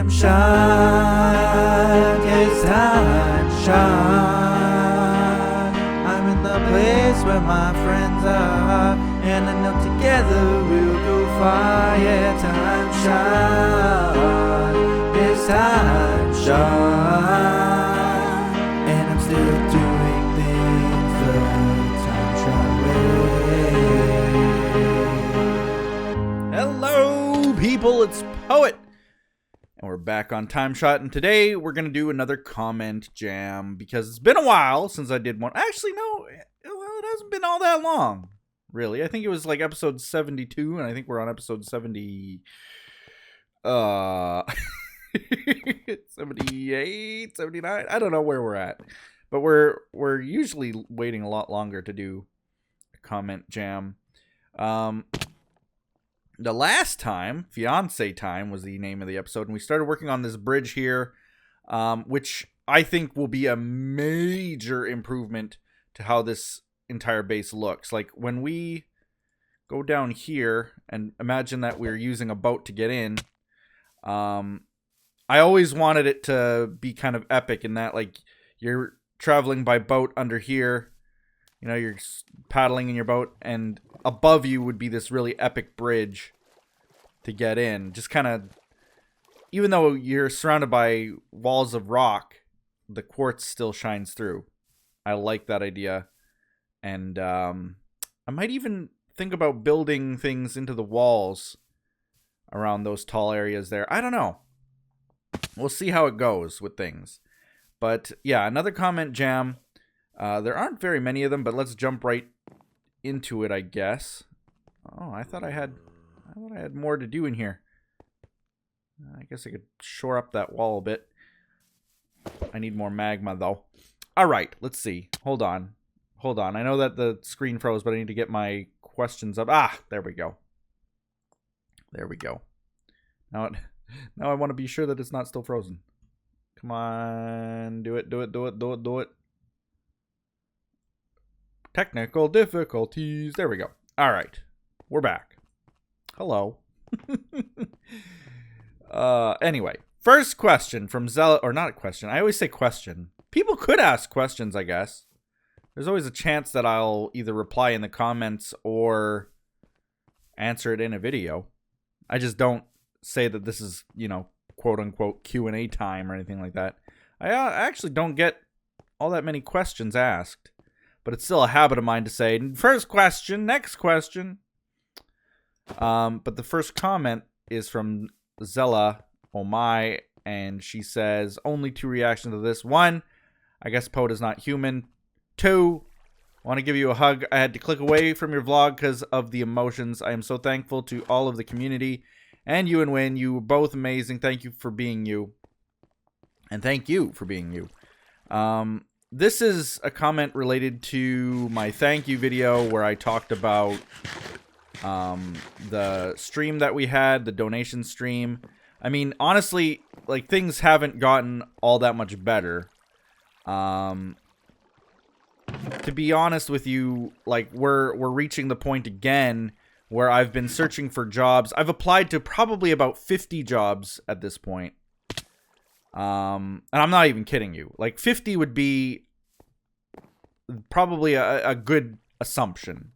Time shot, it's time shot. I'm in the place where my friends are, and I know together we'll go far. Yeah, time shot, it's time shot. And I'm still doing things the time shot way. Hello, people, it's Poet. And we're back on TimeShot, and today we're going to do another comment jam, because it's been a while since I did one. Actually, no, well, it hasn't been all that long, really. I think it was like episode 72, and I think we're on episode 78, 79, I don't know where we're at. But we're usually waiting a lot longer to do a comment jam. The last time, Fiance Time was the name of the episode, and we started working on this bridge here, which I think will be a major improvement to how this entire base looks. Like, when we go down here, and imagine that we're using a boat to get in, I always wanted it to be kind of epic in that, like, you're traveling by boat under here, you know, you're paddling in your boat, and above you would be this really epic bridge to get in. Just kind of, even though you're surrounded by walls of rock, the quartz still shines through. I like that idea. And I might even think about building things into the walls around those tall areas there. I don't know. We'll see how it goes with things. But yeah, another comment jam. There aren't very many of them, but let's jump right into it, I guess. Oh, I thought I had more to do in here. I guess I could shore up that wall a bit. I need more magma, though. All right, let's see. Hold on. I know that the screen froze, but I need to get my questions up. Ah, there we go. Now I want to be sure that it's not still frozen. Come on, do it. Technical difficulties. There we go. All right. We're back. Hello. Anyway, first question from Zella, or not a question. I always say question. People could ask questions, I guess. There's always a chance that I'll either reply in the comments or answer it in a video. I just don't say that this is, you know, quote unquote Q&A time or anything like that. I actually don't get all that many questions asked. But it's still a habit of mine to say, first question, next question. But the first comment is from Zella, oh my, and she says, only 2 reactions to this. 1, I guess Poet is not human. 2, I want to give you a hug. I had to click away from your vlog because of the emotions. I am so thankful to all of the community and you and Win. You were both amazing. Thank you for being you. And thank you for being you. This is a comment related to my thank you video where I talked about the stream that we had, the donation stream. I mean, honestly, like, things haven't gotten all that much better. To be honest with you, like, we're reaching the point again where I've been searching for jobs. I've applied to probably about 50 jobs at this point. And I'm not even kidding you. Like, 50 would be probably a good assumption.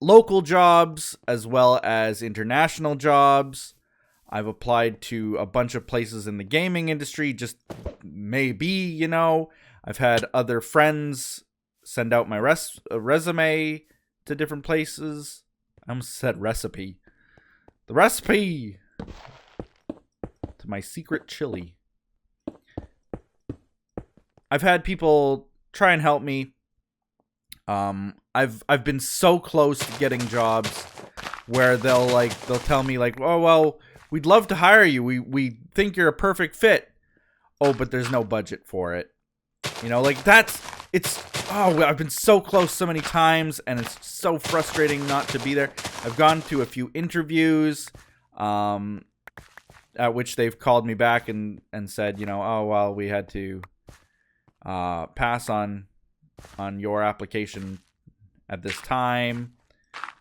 Local jobs as well as international jobs. I've applied to a bunch of places in the gaming industry, just maybe, you know. I've had other friends send out my resume to different places. I almost said recipe. The recipe to my secret chili. I've had people try and help me. I've been so close to getting jobs where they'll tell me like, oh well, we'd love to hire you. We think you're a perfect fit. Oh, but there's no budget for it. You know, like I've been so close so many times, and it's so frustrating not to be there. I've gone to a few interviews, at which they've called me back and said, you know, oh well, we had to pass on your application at this time.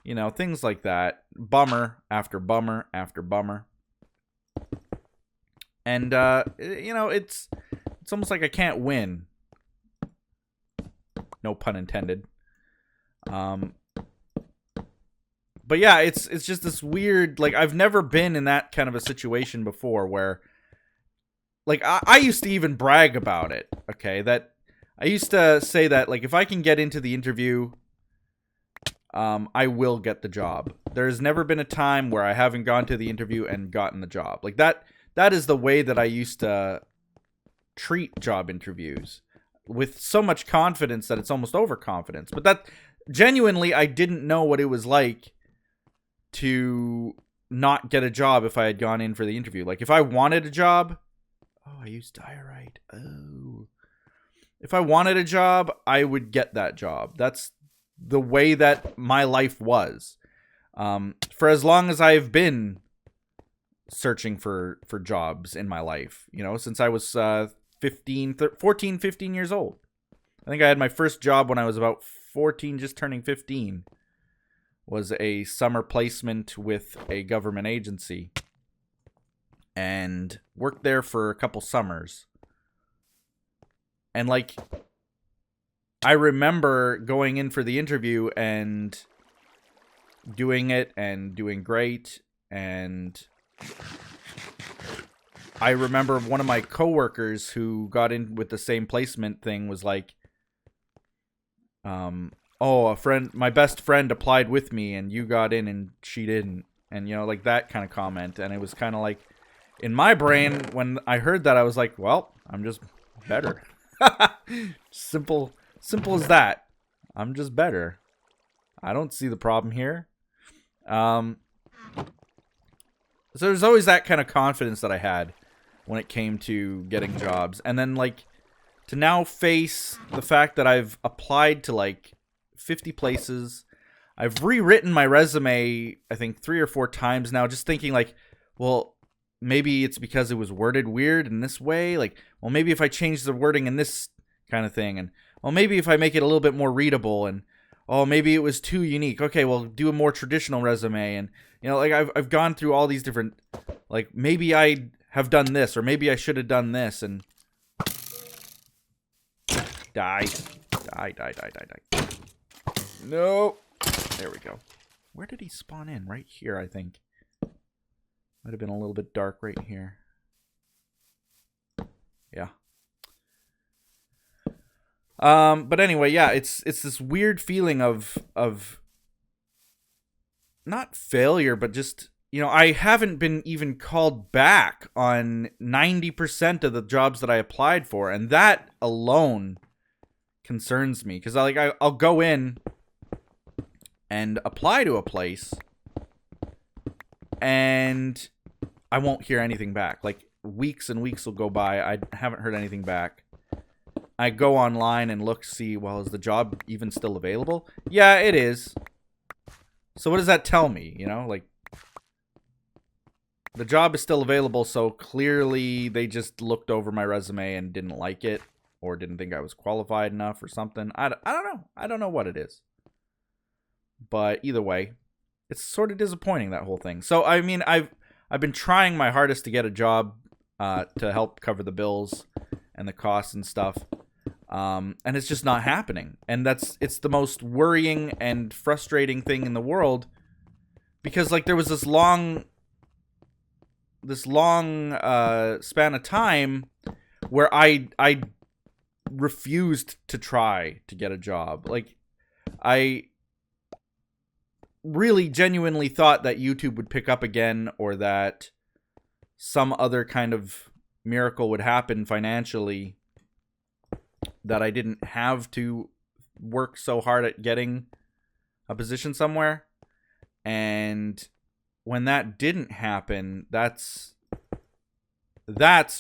You know, things like that. bummer after bummer after bummer. And it's almost like I can't win. No pun intended. But yeah, it's just this weird, like, I've never been in that kind of a situation before where, like, I used to even brag about it, okay? That I used to say that, like, if I can get into the interview, I will get the job. There's never been a time where I haven't gone to the interview and gotten the job. Like, that is the way that I used to treat job interviews, with so much confidence that it's almost overconfidence. But that, genuinely, I didn't know what it was like to not get a job if I had gone in for the interview. Like, if I wanted a job, I used diorite. If I wanted a job, I would get that job. That's the way that my life was. For as long as I've been searching for jobs in my life, since I was 14, 15 years old. I think I had my first job when I was about 14, just turning 15. Was a summer placement with a government agency, and worked there for a couple summers. And, like, I remember going in for the interview and doing it and doing great. And I remember one of my coworkers who got in with the same placement thing was like, a friend, my best friend applied with me and you got in and she didn't. And, like, that kind of comment. And it was kind of like, in my brain, when I heard that, I was like, well, I'm just better. Simple as that. I'm just better. I don't see the problem here. So there's always that kind of confidence that I had when it came to getting jobs. And then, like, to now face the fact that I've applied to, like, 50 places. I've rewritten my resume, I think 3 or 4 times now, just thinking, like, well, maybe it's because it was worded weird in this way. Like, well, maybe if I change the wording in this kind of thing, and, well, maybe if I make it a little bit more readable, and, oh, maybe it was too unique. Okay, well, do a more traditional resume. And, like, I've gone through all these different, like, maybe I have done this, or maybe I should have done this, and die. No. There we go. Where did he spawn in? Right here, I think. Might have been a little bit dark right here. Yeah. But anyway, yeah, it's this weird feeling of not failure, but just, I haven't been even called back on 90% of the jobs that I applied for, and that alone concerns me, because I'll go in and apply to a place, and I won't hear anything back. Like, weeks and weeks will go by. I haven't heard anything back. I go online and look, see, well, is the job even still available? Yeah, it is. So what does that tell me? Like, the job is still available, so clearly they just looked over my resume and didn't like it, or didn't think I was qualified enough or something. I don't know. I don't know what it is. But either way, it's sort of disappointing, that whole thing. So, I mean, I've been trying my hardest to get a job to help cover the bills and the costs and stuff. And it's just not happening. And it's the most worrying and frustrating thing in the world, because, like, there was this long span of time where I refused to try to get a job. Like, I really genuinely thought that YouTube would pick up again, or that some other kind of miracle would happen financially, that I didn't have to work so hard at getting a position somewhere. And when that didn't happen, that's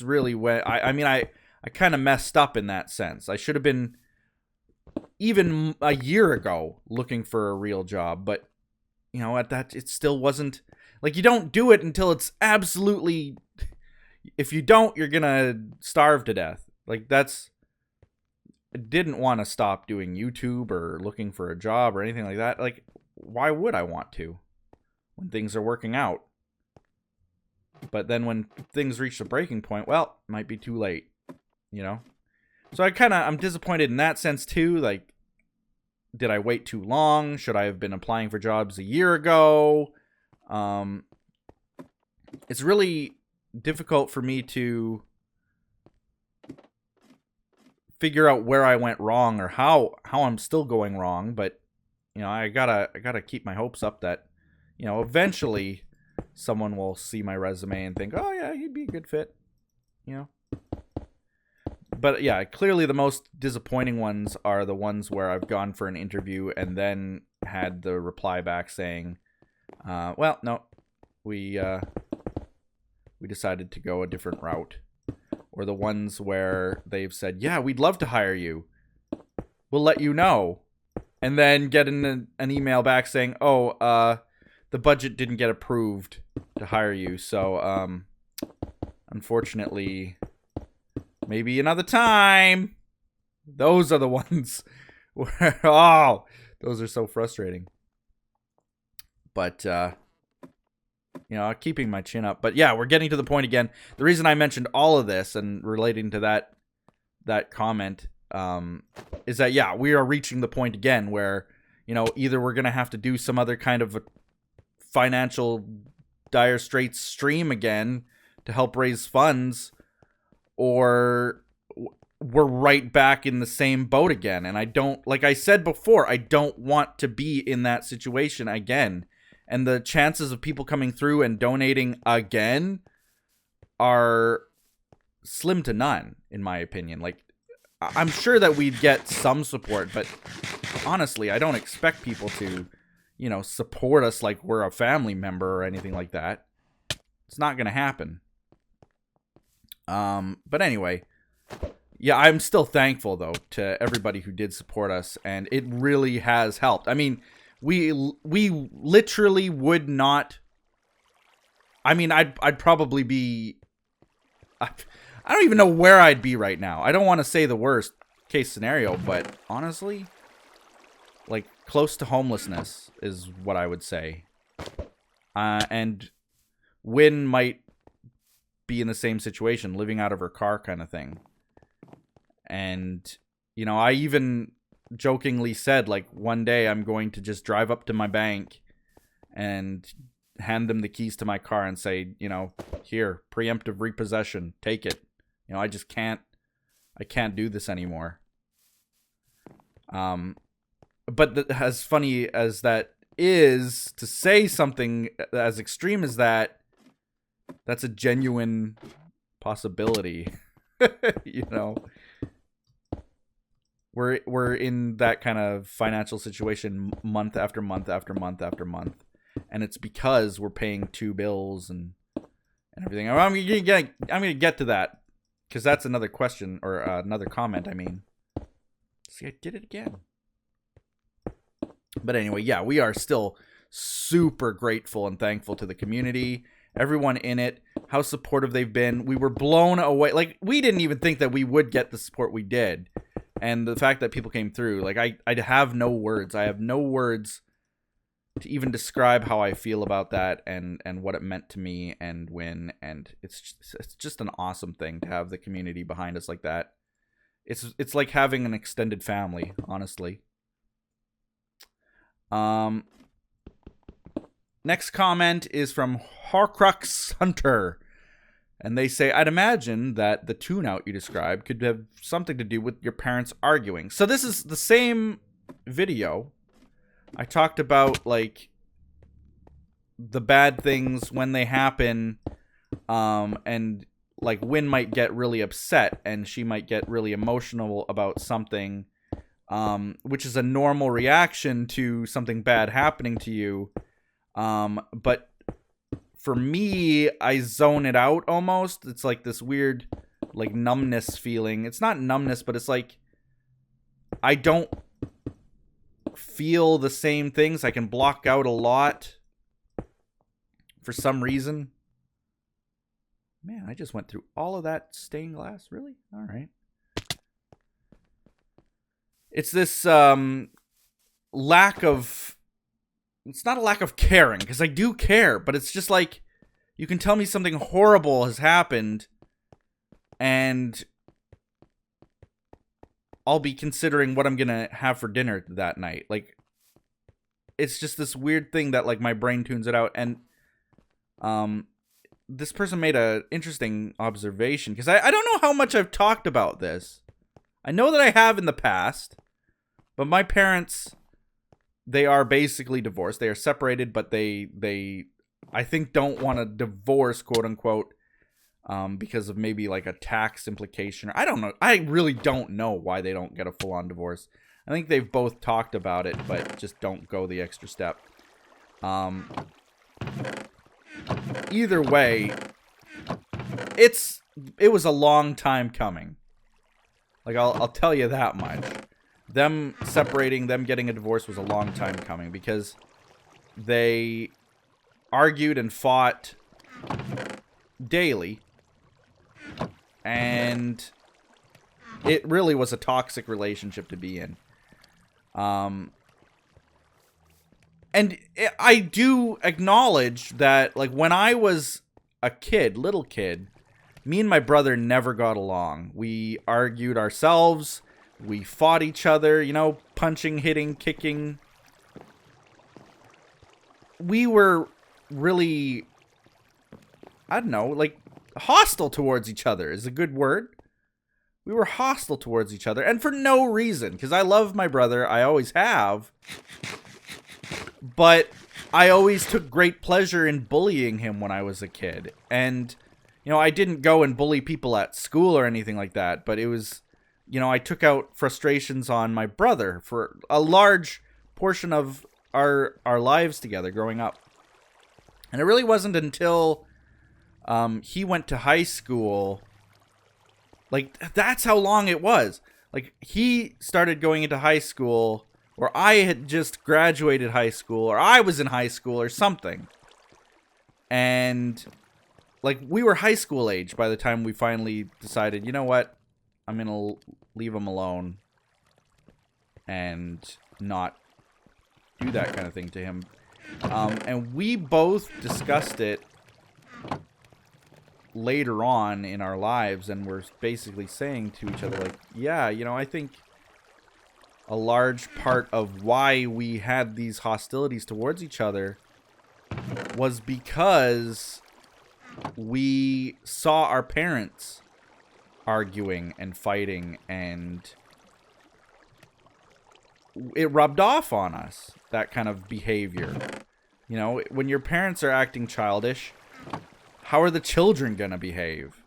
really when I kind of messed up in that sense. I should have been, even a year ago, looking for a real job, but at that, it still wasn't, like, you don't do it until it's absolutely, if you don't, you're gonna starve to death. Like, I didn't want to stop doing YouTube or looking for a job or anything like that. Like, why would I want to? when things are working out. But then when things reach the breaking point, well, it might be too late, you know? So I'm disappointed in that sense too. Like, did I wait too long? Should I have been applying for jobs a year ago? It's really difficult for me to figure out where I went wrong or how I'm still going wrong. But, you know, I gotta keep my hopes up that, you know, eventually someone will see my resume and think, oh yeah, he'd be a good fit, you know. But yeah, clearly the most disappointing ones are the ones where I've gone for an interview and then had the reply back saying, well, no, we decided to go a different route. Or the ones where they've said, yeah, we'd love to hire you, we'll let you know, and then get an email back saying, oh, the budget didn't get approved to hire you, so unfortunately, maybe another time. Those are the ones where, oh, those are so frustrating. But, you know, keeping my chin up. But yeah, we're getting to the point again. The reason I mentioned all of this and relating to that comment is that, yeah, we are reaching the point again where, you know, either we're going to have to do some other kind of a financial dire straits stream again to help raise funds, or we're right back in the same boat again. And I don't, like I said before, I don't want to be in that situation again. And the chances of people coming through and donating again are slim to none, in my opinion. Like, I'm sure that we'd get some support, but honestly, I don't expect people to, you know, support us like we're a family member or anything like that. It's not going to happen. But anyway, yeah, I'm still thankful, though, to everybody who did support us, and it really has helped. I mean, we literally would not. I mean, I'd probably be. I don't even know where I'd be right now. I don't want to say the worst case scenario, but honestly, like, close to homelessness is what I would say. And Wynn might be in the same situation, living out of her car kind of thing. And, you know, I even jokingly said, like, one day I'm going to just drive up to my bank and hand them the keys to my car and say, you know, here, preemptive repossession, take it. You know, I can't do this anymore. But as funny as that is, to say something as extreme as that, that's a genuine possibility. You know, we're in that kind of financial situation month after month after month after month, and it's because we're paying 2 bills and everything. I'm gonna get to that, because that's another question, or another comment. I mean, see, I did it again. But anyway, yeah, we are still super grateful and thankful to the community, everyone in it, how supportive they've been. We were blown away. Like, we didn't even think that we would get the support we did. And the fact that people came through, like, I have no words. I have no words to even describe how I feel about that and what it meant to me and Wynn. And it's just an awesome thing to have the community behind us like that. It's like having an extended family, honestly. Next comment is from Horcrux Hunter. And they say, I'd imagine that the tune-out you described could have something to do with your parents arguing. So this is the same video. I talked about, like, the bad things when they happen, and, like, Wynn might get really upset, and she might get really emotional about something, which is a normal reaction to something bad happening to you. But for me, I zone it out almost. It's like this weird, like, numbness feeling. It's not numbness, but it's like I don't feel the same things. I can block out a lot for some reason. Man, I just went through all of that stained glass. Really? All right. It's this lack of it's not a lack of caring, because I do care, but it's just like, you can tell me something horrible has happened, and I'll be considering what I'm gonna have for dinner that night. Like, it's just this weird thing that, like, my brain tunes it out. And this person made a interesting observation, because I don't know how much I've talked about this. I know that I have in the past, but my parents, they are basically divorced. They are separated, but they I think don't want to divorce, quote unquote, because of maybe like a tax implication. I don't know. I really don't know why they don't get a full-on divorce. I think they've both talked about it, but just don't go the extra step. Either way, it was a long time coming. Like, I'll tell you that much. Them separating, them getting a divorce was a long time coming, because they argued and fought daily, and it really was a toxic relationship to be in. And I do acknowledge that, like, when I was a kid, little kid, me and my brother never got along. We argued ourselves. We fought each other, you know, punching, hitting, kicking. We were really, I don't know, like, hostile towards each other is a good word. We were hostile towards each other, and for no reason, because I love my brother. I always have. But I always took great pleasure in bullying him when I was a kid. And, you know, I didn't go and bully people at school or anything like that, but it was, you know, I took out frustrations on my brother for a large portion of our lives together growing up. And it really wasn't until he went to high school, like, that's how long it was. Like, he started going into high school, or I had just graduated high school, or I was in high school or something. And, like, we were high school age by the time we finally decided, you know what, I'm going to leave him alone and not do that kind of thing to him. And we both discussed it later on in our lives, and we're basically saying to each other, like, yeah, you know, I think a large part of why we had these hostilities towards each other was because we saw our parents arguing and fighting, and it rubbed off on us, that kind of behavior. You know, when your parents are acting childish, how are the children gonna behave?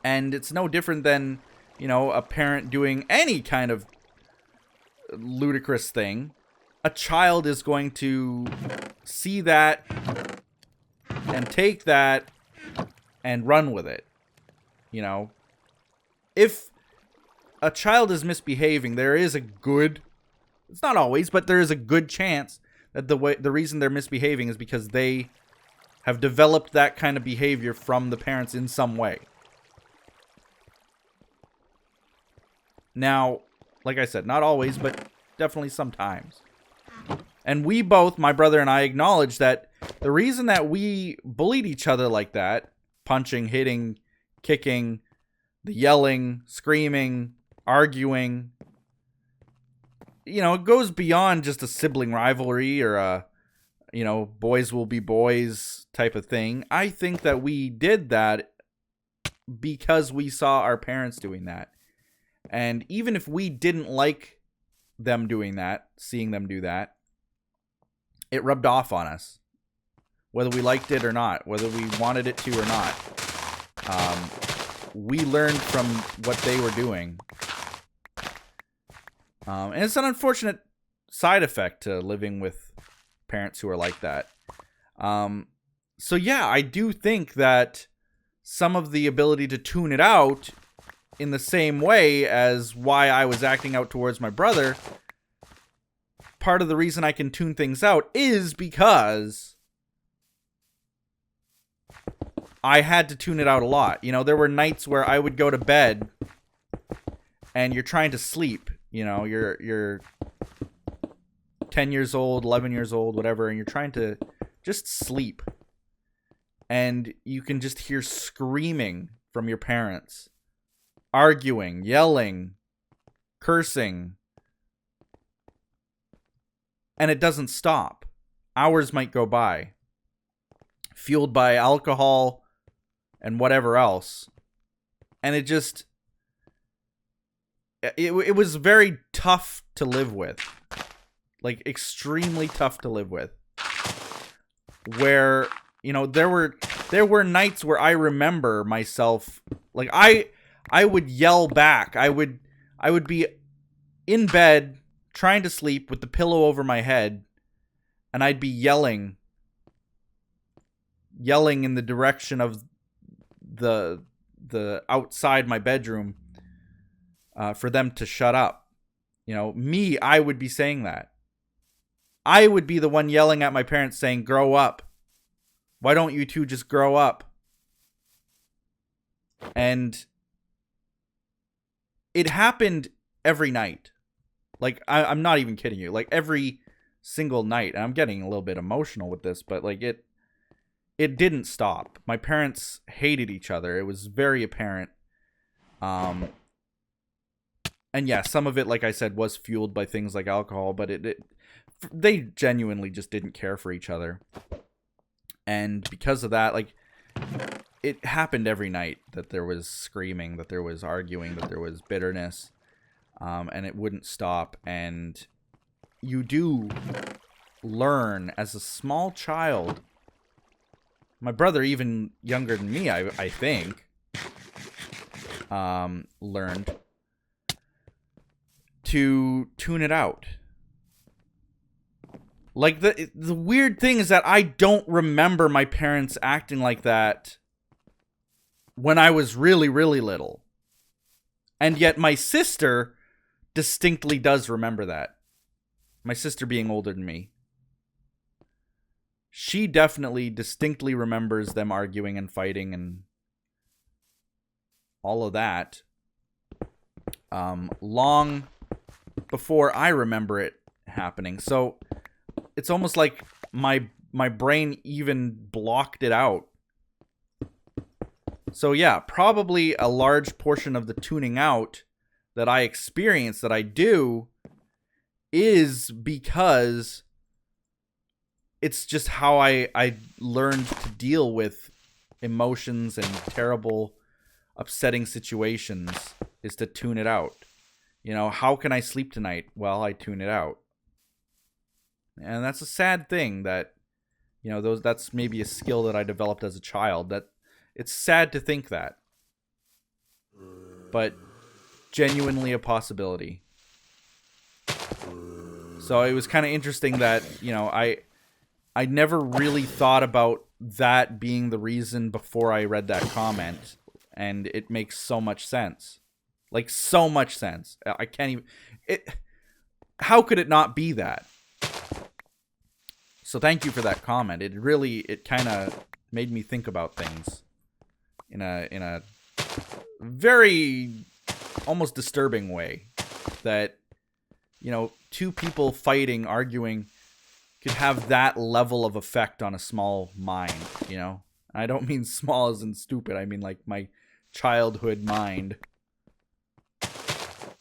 And it's no different than, you know, a parent doing any kind of ludicrous thing. A child is going to see that and take that and run with it. You know, if a child is misbehaving, there is a good, it's not always, but there is a good chance that the reason they're misbehaving is because they have developed that kind of behavior from the parents in some way. Now, like I said, not always, but definitely sometimes. And we both, my brother and I, acknowledge that the reason that we bullied each other like that, punching, hitting, kicking, the yelling, screaming, arguing, you know, it goes beyond just a sibling rivalry or a, you know, boys will be boys type of thing. I think that we did that because we saw our parents doing that. And even if we didn't like them doing that, seeing them do that, it rubbed off on us. Whether we liked it or not, whether we wanted it to or not, we learned from what they were doing. And it's an unfortunate side effect to living with parents who are like that. So yeah, I do think that some of the ability to tune it out in the same way as why I was acting out towards my brother, part of the reason I can tune things out is because I had to tune it out a lot. You know, there were nights where I would go to bed and you're trying to sleep, you know, you're 10 years old, 11 years old, whatever, and you're trying to just sleep. And you can just hear screaming from your parents, arguing, yelling, cursing. And it doesn't stop. Hours might go by, fueled by alcohol and whatever else. And it just... It was very tough to live with. Like, extremely tough to live with. Where, you know, there were nights where I remember myself, like, I would yell back. I would be in bed trying to sleep with the pillow over my head, and I'd be yelling in the direction of the outside my bedroom for them to shut up. You know, I would be saying that. I would be the one yelling at my parents saying, grow up. Why don't you two just grow up? And it happened every night. Like, I'm not even kidding you. Like, every single night. And I'm getting a little bit emotional with this, but like it didn't stop. My parents hated each other. It was very apparent. And yeah, some of it, like I said, was fueled by things like alcohol, but they genuinely just didn't care for each other. And because of that, like, it happened every night that there was screaming, that there was arguing, that there was bitterness, and it wouldn't stop. And you do learn as a small child, my brother, even younger than me, I think, learned to tune it out. Like, the weird thing is that I don't remember my parents acting like that when I was really, really little. And yet my sister distinctly does remember that. My sister being older than me. She definitely distinctly remembers them arguing and fighting and all of that. Long before I remember it happening. So it's almost like my brain even blocked it out. So yeah, probably a large portion of the tuning out that I experience, that I do, is because it's just how I learned to deal with emotions and terrible, upsetting situations, is to tune it out. You know, how can I sleep tonight? Well, I tune it out. And that's a sad thing that, you know, that's maybe a skill that I developed as a child. That it's sad to think that, but genuinely a possibility. So it was kind of interesting that, you know, I never really thought about that being the reason before I read that comment, and it makes so much sense. Like, so much sense. I can't even... How could it not be that? So thank you for that comment. It kind of made me think about things in a very almost disturbing way. That, you know, two people fighting, arguing, could have that level of effect on a small mind, you know? I don't mean small as in stupid. I mean like my childhood mind.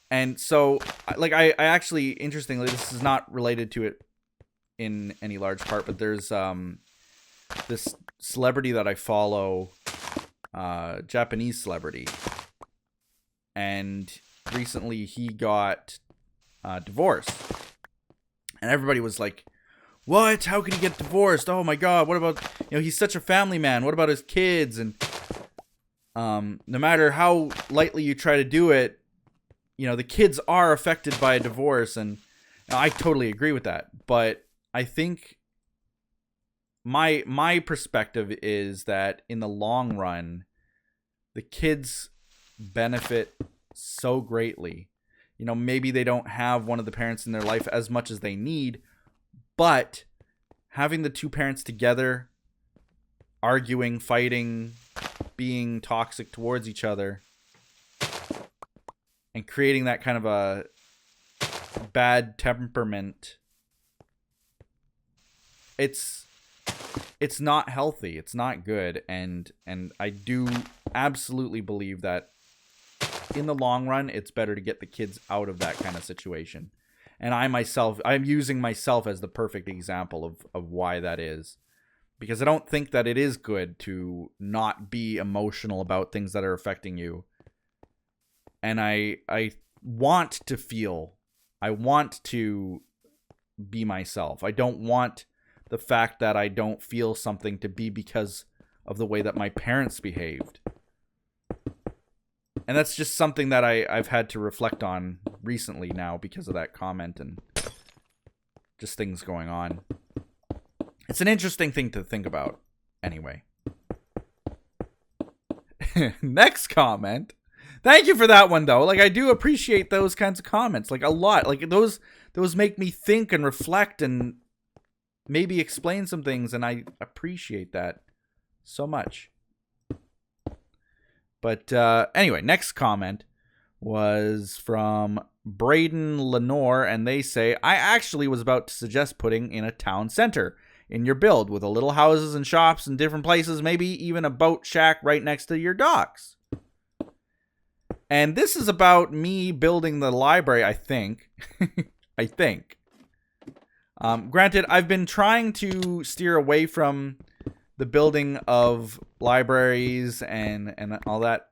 And so, like, I actually, interestingly, this is not related to it in any large part, but there's this celebrity that I follow, Japanese celebrity, and recently he got divorced, and everybody was like, what? How could he get divorced? Oh my god, what about, you know, he's such a family man, what about his kids? And no matter how lightly you try to do it, you know, the kids are affected by a divorce. And I totally agree with that, but I think my perspective is that in the long run, the kids benefit so greatly. You know, maybe they don't have one of the parents in their life as much as they need, but having the two parents together, arguing, fighting, being toxic towards each other, and creating that kind of a bad temperament it's not healthy. It's not good. And I do absolutely believe that in the long run, it's better to get the kids out of that kind of situation. And I'm using myself as the perfect example of why that is. Because I don't think that it is good to not be emotional about things that are affecting you. And I want to feel. I want to be myself. I don't want the fact that I don't feel something to be because of the way that my parents behaved. And that's just something that I've had to reflect on recently now because of that comment and just things going on. It's an interesting thing to think about. Anyway. Next comment. Thank you for that one, though. Like, I do appreciate those kinds of comments. Like, a lot. Like, those make me think and reflect and maybe explain some things. And I appreciate that so much. But anyway, next comment was from Braden Lenore. And they say, I actually was about to suggest putting in a town center in your build with a little houses and shops in different places, maybe even a boat shack right next to your docks. And this is about me building the library, I think. I think. Granted, I've been trying to steer away from the building of libraries and all that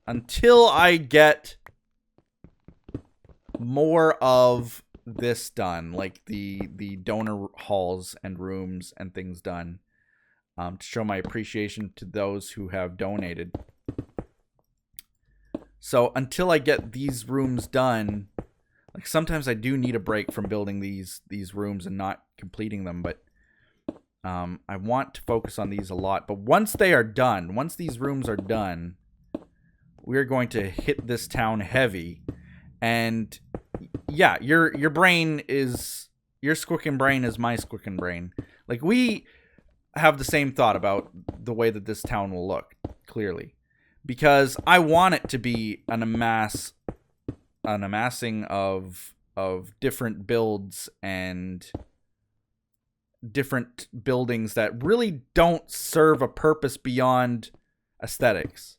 until I get more of this done, like the donor halls and rooms and things done, to show my appreciation to those who have donated. So until I get these rooms done, like sometimes I do need a break from building these rooms and not completing them, but I want to focus on these a lot. But once they are done, once these rooms are done, we're going to hit this town heavy. And yeah, your brain is, your squicking brain is my squicking brain. Like, we have the same thought about the way that this town will look, clearly. Because I want it to be an amassing of different builds and different buildings that really don't serve a purpose beyond aesthetics.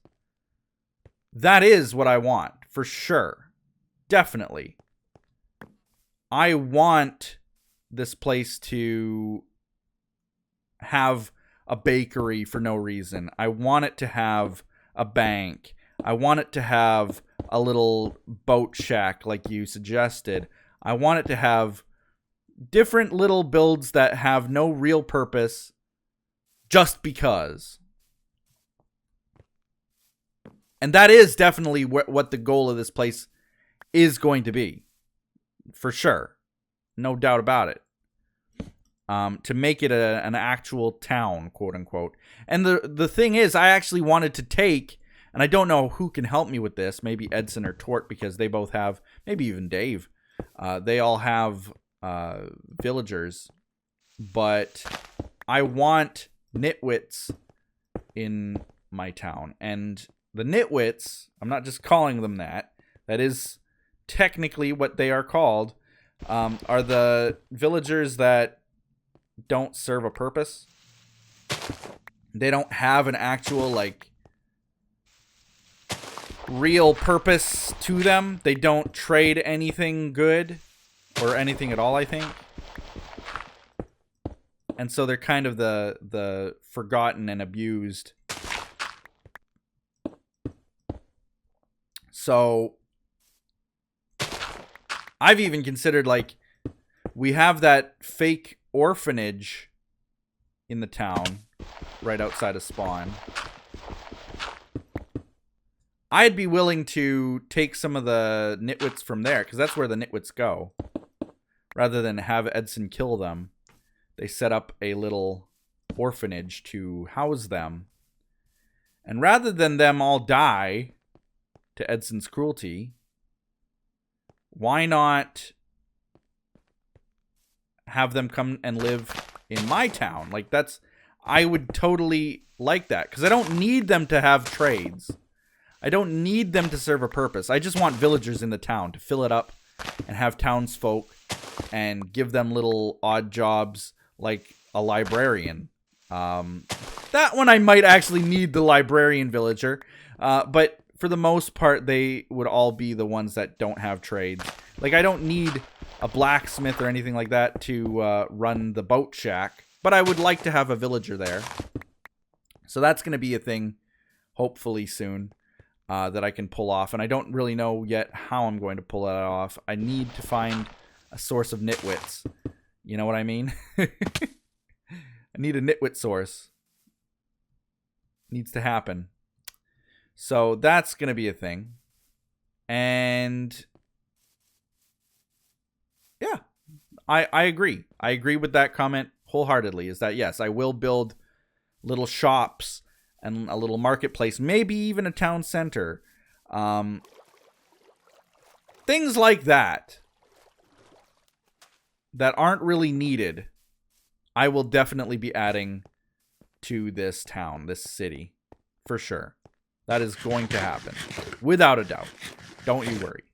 That is what I want, for sure. Definitely. I want this place to have a bakery for no reason. I want it to have a bank. I want it to have a little boat shack like you suggested. I want it to have different little builds that have no real purpose just because. And that is definitely what the goal of this place is going to be. For sure. No doubt about it. To make it an actual town, quote unquote. And the thing is, I actually wanted to take, and I don't know who can help me with this, maybe Edson or Tort, because they both have, maybe even Dave, they all have villagers, but I want nitwits in my town. And the nitwits, I'm not just calling them that, that is technically what they are called, are the villagers that don't serve a purpose. They don't have an actual, like, real purpose to them. They don't trade anything good or anything at all, I think. And so they're kind of the forgotten and abused. So I've even considered, like, we have that fake orphanage in the town right outside of spawn. I'd be willing to take some of the nitwits from there, because that's where the nitwits go. Rather than have Edson kill them, they set up a little orphanage to house them. And rather than them all die to Edson's cruelty, why not have them come and live in my town? Like, I would totally like that, because I don't need them to have trades. I don't need them to serve a purpose. I just want villagers in the town to fill it up and have townsfolk and give them little odd jobs, like a librarian. That one I might actually need the librarian villager. But for the most part, they would all be the ones that don't have trades. Like, I don't need a blacksmith or anything like that to run the boat shack. But I would like to have a villager there. So that's going to be a thing, hopefully soon, that I can pull off. And I don't really know yet how I'm going to pull that off. I need to find a source of nitwits. You know what I mean? I need a nitwit source. Needs to happen. So that's going to be a thing. And yeah, I agree. I agree with that comment wholeheartedly, is that yes, I will build little shops and a little marketplace, maybe even a town center. Things like that aren't really needed, I will definitely be adding to this town, this city, for sure. That is going to happen, without a doubt. Don't you worry.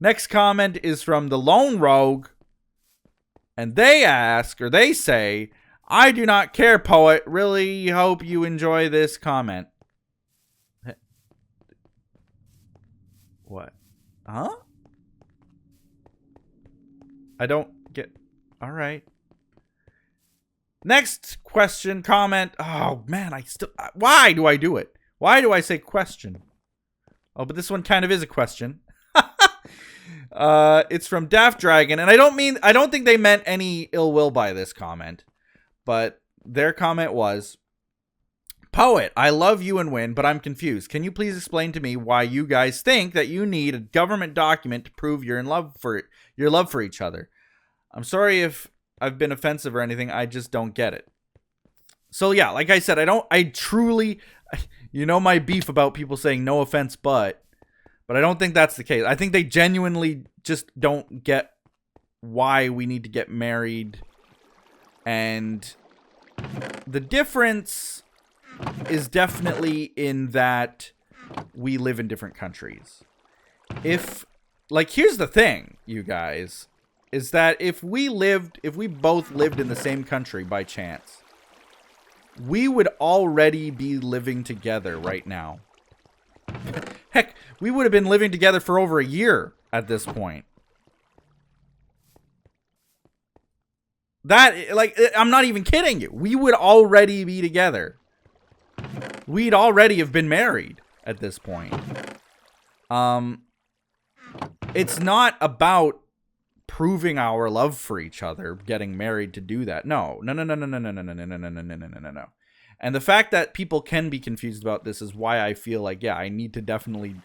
Next comment is from the Lone Rogue, and they ask, or they say, I do not care, poet. Really hope you enjoy this comment. What? Huh? I don't get... All right. Next question, comment. Oh, man, I still... Why do I do it? Why do I say question? Oh, but this one kind of is a question. It's from Daft Dragon, and I don't think they meant any ill will by this comment, but their comment was, Poet, I love you and Win, but I'm confused. Can you please explain to me why you guys think that you need a government document to prove your love for each other? I'm sorry if I've been offensive or anything. I just don't get it. So yeah, like I said, I truly, you know, my beef about people saying no offense, but I don't think that's the case. I think they genuinely just don't get why we need to get married. And the difference is definitely in that we live in different countries. Here's the thing, you guys, is that if we both lived in the same country by chance, we would already be living together right now. Heck, we would have been living together for over a year at this point. I'm not even kidding you. We would already be together. We'd already have been married at this point. It's not about proving our love for each other, getting married to do that. No. And the fact that people can be confused about this is why I feel like, yeah, I need to definitely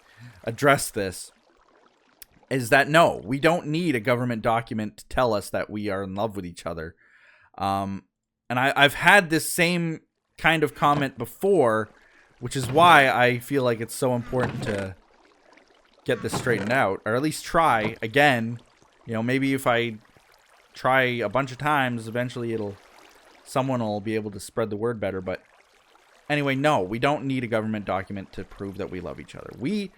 address this. Is that no, we don't need a government document to tell us that we are in love with each other. And I've had this same kind of comment before, which is why I feel like it's so important to get this straightened out, or at least try again. You know, maybe if I try a bunch of times, eventually someone will be able to spread the word better. But anyway, no, we don't need a government document to prove that we love each other. We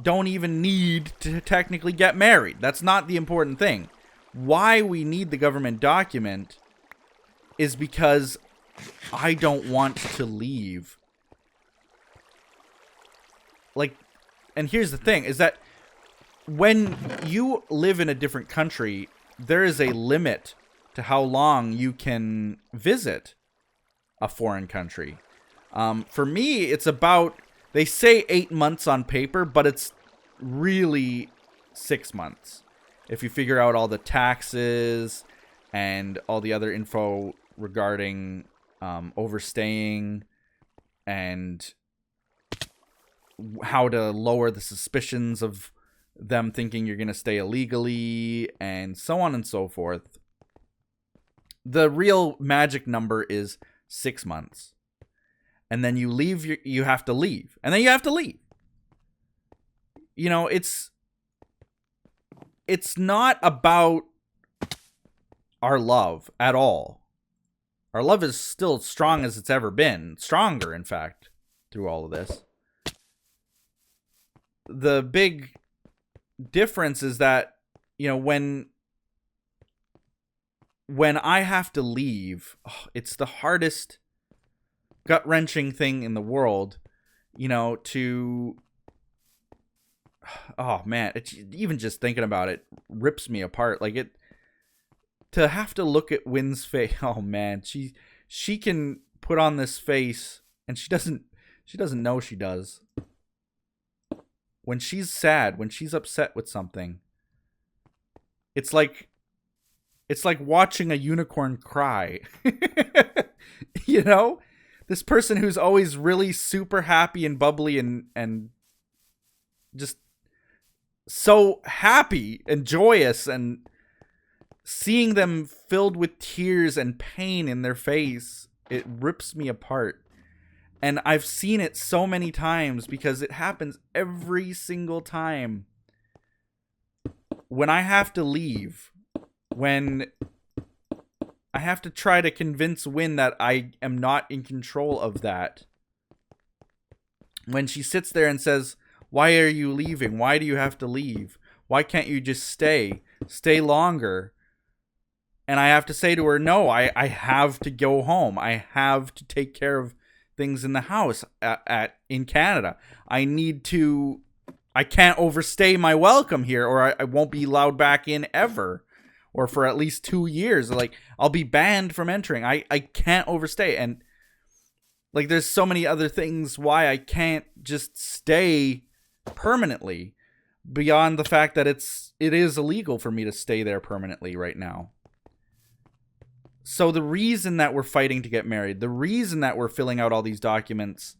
don't even need to technically get married. That's not the important thing. Why we need the government document is because I don't want to leave. And here's the thing, is that when you live in a different country, there is a limit to how long you can visit a foreign country. For me, it's about, they say 8 months on paper, but it's really 6 months. If you figure out all the taxes and all the other info regarding overstaying and how to lower the suspicions of them thinking you're going to stay illegally and so on and so forth. The real magic number is 6 months. And then you leave, you have to leave. And then you have to leave. You know, it's not about our love at all. Our love is still as strong as it's ever been. Stronger, in fact, through all of this. The big difference is that, you know, when when I have to leave, it's the hardest, gut-wrenching thing in the world, you know, to... Oh, man, it's, even just thinking about it rips me apart. Like, it... To have to look at Wynn's face... Oh, man, she can put on this face, and she doesn't know she does. When she's sad, when she's upset with something, it's like watching a unicorn cry. You know? This person who's always really super happy and bubbly and just so happy and joyous, and seeing them filled with tears and pain in their face, it rips me apart. And I've seen it so many times because it happens every single time. When I have to leave, when I have to try to convince Wynn that I am not in control of that. When she sits there and says, "Why are you leaving? Why do you have to leave? Why can't you just stay? Stay longer?" And I have to say to her, no, I have to go home. I have to take care of things in the house in Canada. I can't overstay my welcome here, or I won't be allowed back in ever. Or for at least 2 years. Like, I'll be banned from entering. I can't overstay. And, like, there's so many other things why I can't just stay permanently, beyond the fact that it is illegal for me to stay there permanently right now. So the reason that we're fighting to get married, the reason that we're filling out all these documents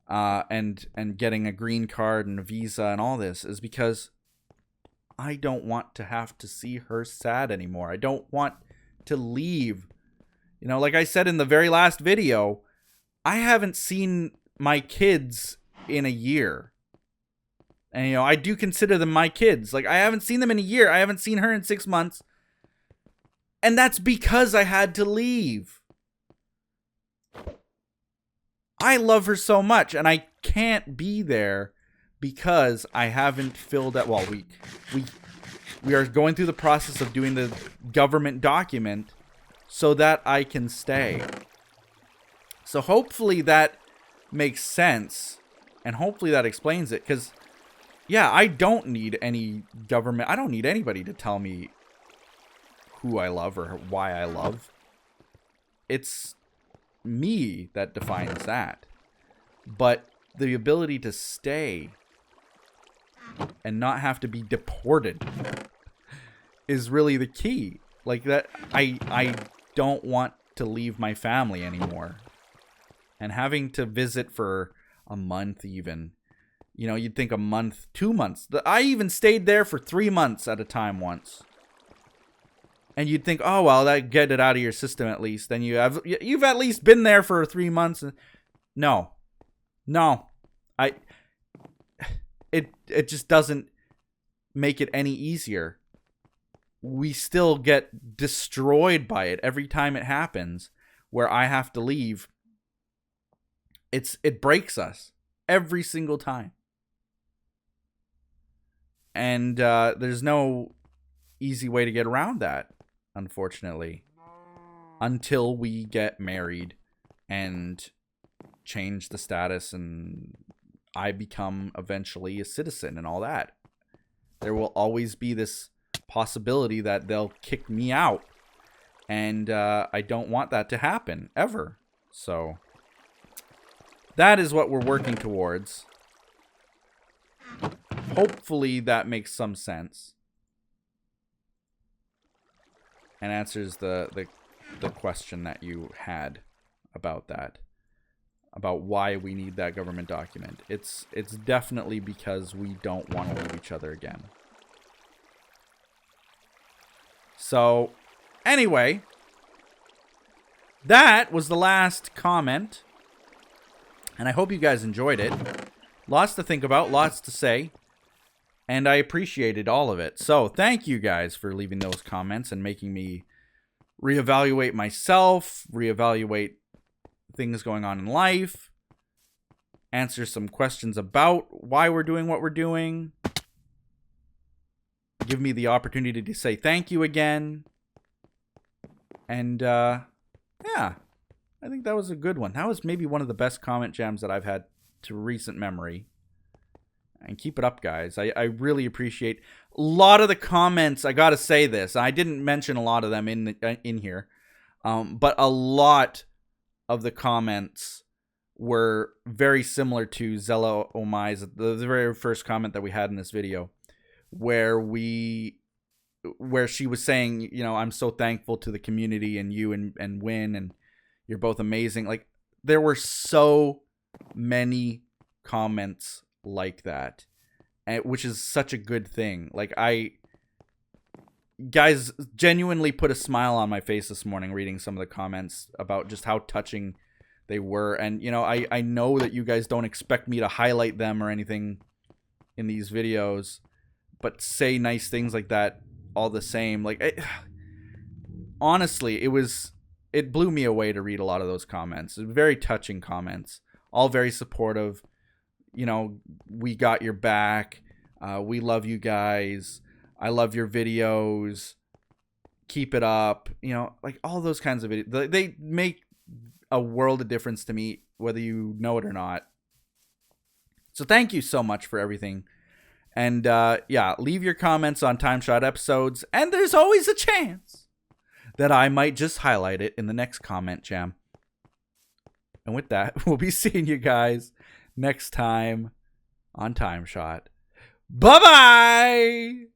and getting a green card and a visa and all this, is because I don't want to have to see her sad anymore. I don't want to leave. You know, like I said in the very last video, I haven't seen my kids in a year. And, you know, I do consider them my kids. Like, I haven't seen them in a year. I haven't seen her in 6 months. And that's because I had to leave. I love her so much, and I can't be there because I haven't filled out... Well, we are going through the process of doing the government document so that I can stay. So hopefully that makes sense, and hopefully that explains it, because, yeah, I don't need any government... I don't need anybody to tell me who I love or why I love. It's me that defines that. But the ability to stay and not have to be deported is really the key. Like, that, I don't want to leave my family anymore. And having to visit for a month even. You know, you'd think a month, 2 months. I even stayed there for 3 months at a time once. And you'd think, oh, well, that get it out of your system at least. Then you've at least been there for 3 months. No. It just doesn't make it any easier. We still get destroyed by it every time it happens, where I have to leave. It breaks us every single time. And there's no easy way to get around that, unfortunately, until we get married and change the status and I become eventually a citizen and all that. There will always be this possibility that they'll kick me out, and I don't want that to happen ever. So that is what we're working towards. Hopefully that makes some sense and answers the question that you had about that, about why we need that government document. It's definitely because we don't want to leave each other again. So, anyway, that was the last comment, and I hope you guys enjoyed it. Lots to think about, lots to say, and I appreciated all of it. So, thank you guys for leaving those comments and making me reevaluate myself, reevaluate things going on in life, answer some questions about why we're doing what we're doing, give me the opportunity to say thank you again. And yeah, I think that was a good one. That was maybe one of the best comment jams that I've had to recent memory. And keep it up, guys. I really appreciate a lot of the comments. I gotta say this. I didn't mention a lot of them in here, but a lot of the comments were very similar to Zella Omai's, the very first comment that we had in this video, where she was saying, you know, I'm so thankful to the community and you and Win, and you're both amazing. Like, there were so many comments like that, and which is such a good thing. Like, guys genuinely put a smile on my face this morning reading some of the comments about just how touching they were. And you know, I know that you guys don't expect me to highlight them or anything in these videos, but say nice things like that all the same. Like, honestly, it blew me away to read a lot of those comments. Very touching comments, all very supportive. You know, we got your back. We love you guys. I love your videos. Keep it up. You know, like all those kinds of videos. They make a world of difference to me, whether you know it or not. So thank you so much for everything. And yeah, leave your comments on TimeShot episodes. And there's always a chance that I might just highlight it in the next comment jam. And with that, we'll be seeing you guys next time on TimeShot. Bye-bye!